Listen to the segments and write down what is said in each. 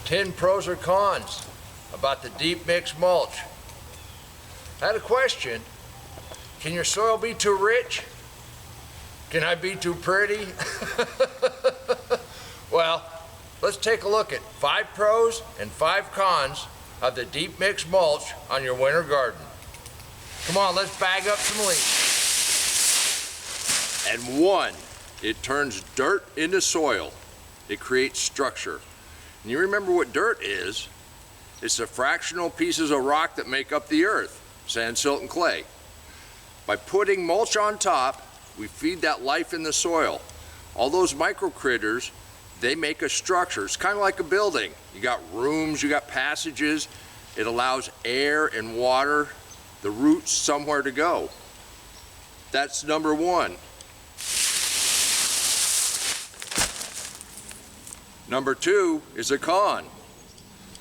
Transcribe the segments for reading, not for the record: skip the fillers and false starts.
10 pros or cons about the deep mix mulch. I had a question. Can your soil be too rich? Can I be too pretty? Well, let's take a look at 5 pros and 5 cons of the deep mix mulch on your winter garden. Come on, let's bag up some leaves. And 1, it turns dirt into soil. It creates structure. And you remember what dirt is? It's the fractional pieces of rock that make up the earth, sand, silt, and clay. By putting mulch on top, we feed that life in the soil. All those micro critters, they make a structure. It's kind of like a building. You got rooms, you got passages. It allows air and water, the roots, somewhere to go. That's number 1. Number 2 is a con.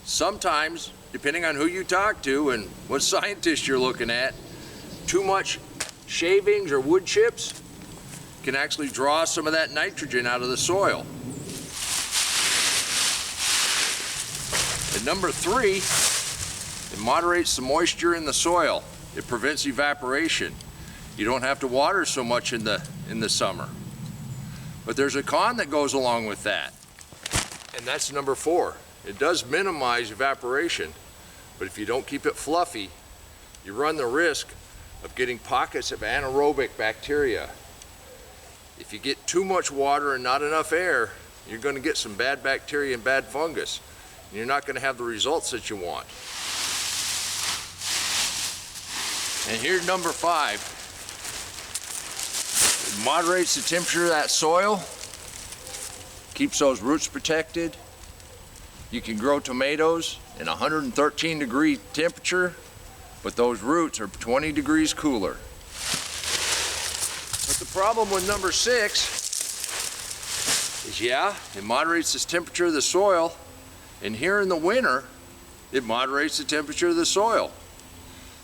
Sometimes, depending on who you talk to and what scientist you're looking at, too much shavings or wood chips can actually draw some of that nitrogen out of the soil. And number 3, it moderates the moisture in the soil. It prevents evaporation. You don't have to water so much in the summer. But there's a con that goes along with that. And that's number 4. It does minimize evaporation, but if you don't keep it fluffy, you run the risk of getting pockets of anaerobic bacteria. If you get too much water and not enough air, you're going to get some bad bacteria and bad fungus, and you're not going to have the results that you want. And here's number 5. It moderates the temperature of that soil, keeps those roots protected. You can grow tomatoes in 113 degree temperature, but those roots are 20 degrees cooler. But the problem with number 6 is, yeah, it moderates the temperature of the soil, and here in the winter, it moderates the temperature of the soil.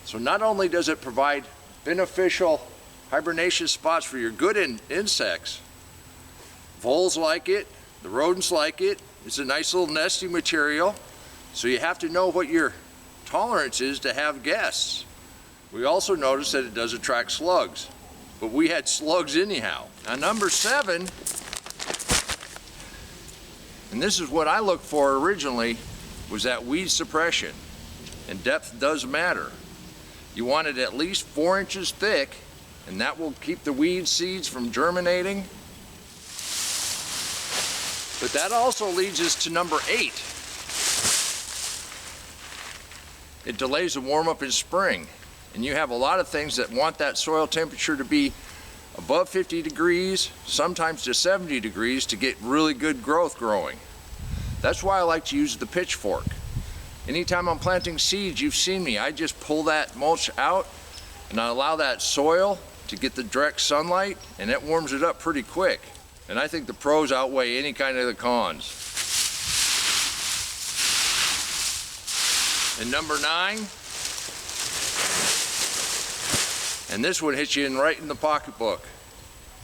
So not only does it provide beneficial hibernation spots for your good insects, voles like it, the rodents like it. It's a nice little nesting material, so you have to know what your tolerance is to have guests. We also noticed that it does attract slugs, but we had slugs anyhow. Now number 7, and this is what I looked for originally, was that weed suppression, and depth does matter. You want it at least 4 inches thick, and that will keep the weed seeds from germinating. But that also leads us to number 8. It delays the warm up in spring. And you have a lot of things that want that soil temperature to be above 50 degrees, sometimes to 70 degrees to get really good growth growing. That's why I like to use the pitchfork. Anytime I'm planting seeds, you've seen me, I just pull that mulch out and I allow that soil to get the direct sunlight, and it warms it up pretty quick. And I think the pros outweigh any kind of the cons. And number 9, and this one hits you right in the pocketbook.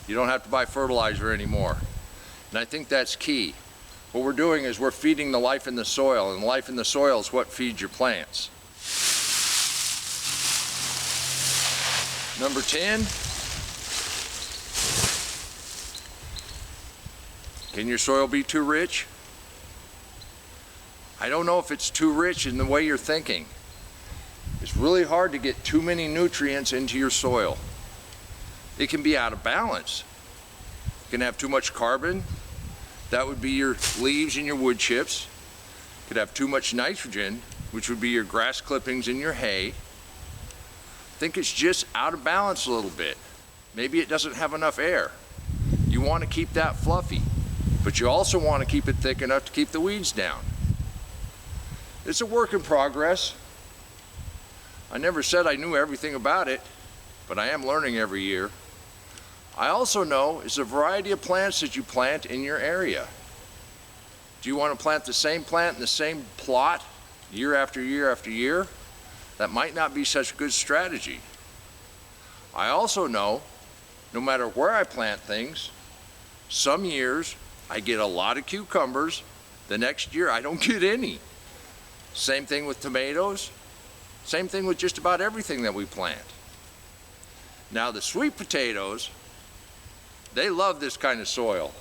You don't have to buy fertilizer anymore. And I think that's key. What we're doing is we're feeding the life in the soil, and life in the soil is what feeds your plants. Number 10, can your soil be too rich? I don't know if it's too rich in the way you're thinking. It's really hard to get too many nutrients into your soil. It can be out of balance. You can have too much carbon. That would be your leaves and your wood chips. You could have too much nitrogen, which would be your grass clippings and your hay. I think it's just out of balance a little bit. Maybe it doesn't have enough air. You want to keep that fluffy, but you also want to keep it thick enough to keep the weeds down. It's a work in progress. I never said I knew everything about it, but I am learning every year. I also know it's a variety of plants that you plant in your area. Do you want to plant the same plant in the same plot year after year after year? That might not be such a good strategy. I also know, no matter where I plant things, some years I get a lot of cucumbers The next year, I don't get any. Same thing with tomatoes. Same thing with just about everything that we plant. Now the sweet potatoes, they love this kind of soil.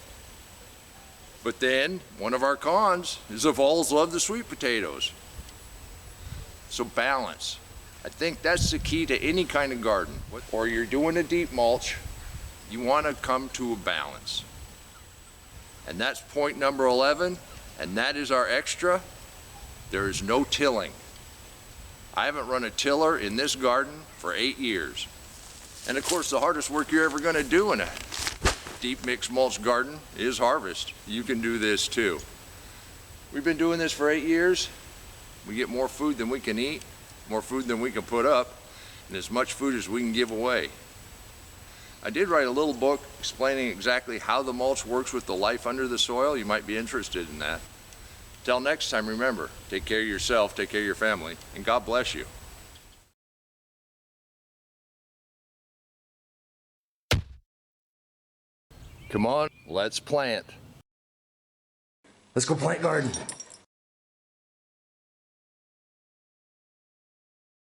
But then, one of our cons is the voles love the sweet potatoes. So balance. I think that's the key to any kind of garden. Or you're doing a deep mulch, you want to come to a balance. And that's point number 11, and that is our extra. There is no tilling. I haven't run a tiller in this garden for 8 years. And of course, the hardest work you're ever going to do in a deep mixed mulch garden is harvest. You can do this too. We've been doing this for 8 years. We get more food than we can eat, more food than we can put up, and as much food as we can give away. I did write a little book explaining exactly how the mulch works with the life under the soil. You might be interested in that. Till next time, remember, take care of yourself, take care of your family, and God bless you. Come on, let's plant. Let's go plant garden.